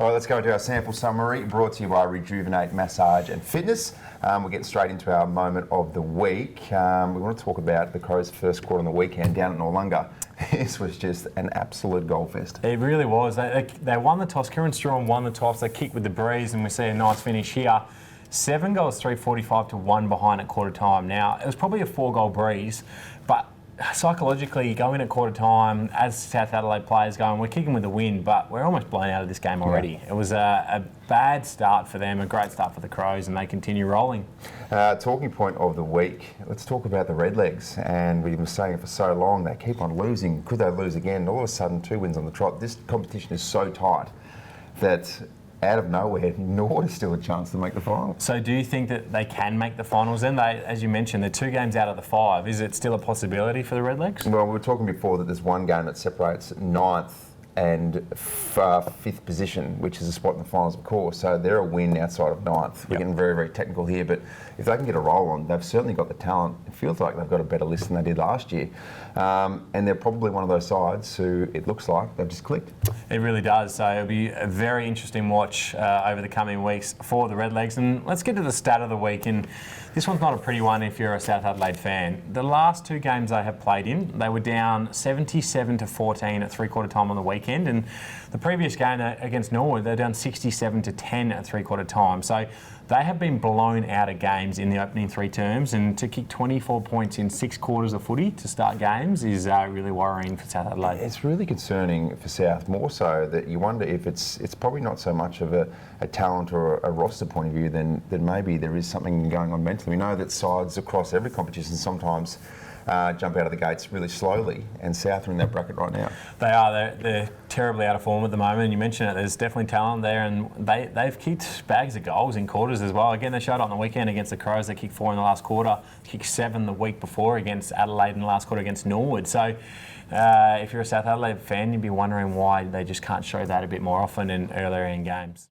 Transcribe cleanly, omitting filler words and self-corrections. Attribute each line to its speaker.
Speaker 1: right, let's go into our sample summary, brought to you by Rejuvenate Massage and Fitness. We're getting straight into our moment of the week. We want to talk about the Crows' first quarter on the weekend down at Noarlunga. This was just an absolute goal fest.
Speaker 2: It really was. They won the toss. Kieran Strachan won the toss. They kicked with the breeze, and we see a nice finish here. 7 goals, 3:45 to 1 behind at quarter time. Now, it was probably a 4-goal breeze, but psychologically, you go in at quarter time, as South Adelaide players going, we're kicking with the wind, but we're almost blown out of this game already. Yeah. It was a bad start for them, a great start for the Crows, and they continue rolling.
Speaker 1: Talking point of the week, let's talk about the Redlegs. And we've been saying it for so long, they keep on losing. Could they lose again? And all of a sudden, 2 wins on the trot. This competition is so tight that out of nowhere, Nord is still a chance to make the final. So
Speaker 2: do you think that they can make the finals then? They, as you mentioned, they're 2 games out of the 5. Is it still a possibility for the Redlegs?
Speaker 1: Well, we were talking before that there's one game that separates 9th and 5th position, which is a spot in the finals, of course. So they're a win outside of 9th. We're getting very, very technical here, but if they can get a roll on, they've certainly got the talent. It feels like they've got a better list than they did last year. And they're probably one of those sides who it looks like they've just clicked.
Speaker 2: It really does. So it'll be a very interesting watch over the coming weeks for the Redlegs. And let's get to the stat of the week. And this one's not a pretty one if you're a South Adelaide fan. The last 2 games they have played in, they were down 77 to 14 at 3/4 time on the weekend. And the previous game against Norwood, they're down 67 to 10 at 3/4 time. So they have been blown out of games in the opening 3 terms, and to kick 24 points in 6 quarters of footy to start games is really worrying for South Adelaide.
Speaker 1: It's really concerning for South, more so that you wonder if it's probably not so much of a talent or a roster point of view than maybe there is something going on mentally. We know that sides across every competition sometimes jump out of the gates really slowly, and South are in that bracket right now.
Speaker 2: They are. They're terribly out of form at the moment. You mentioned it. There's definitely talent there, and they've kicked bags of goals in quarters as well. Again, they showed up on the weekend against the Crows. They kicked 4 in the last quarter, kicked 7 the week before against Adelaide in the last quarter against Norwood. So if you're a South Adelaide fan, you'd be wondering why they just can't show that a bit more often and earlier in games.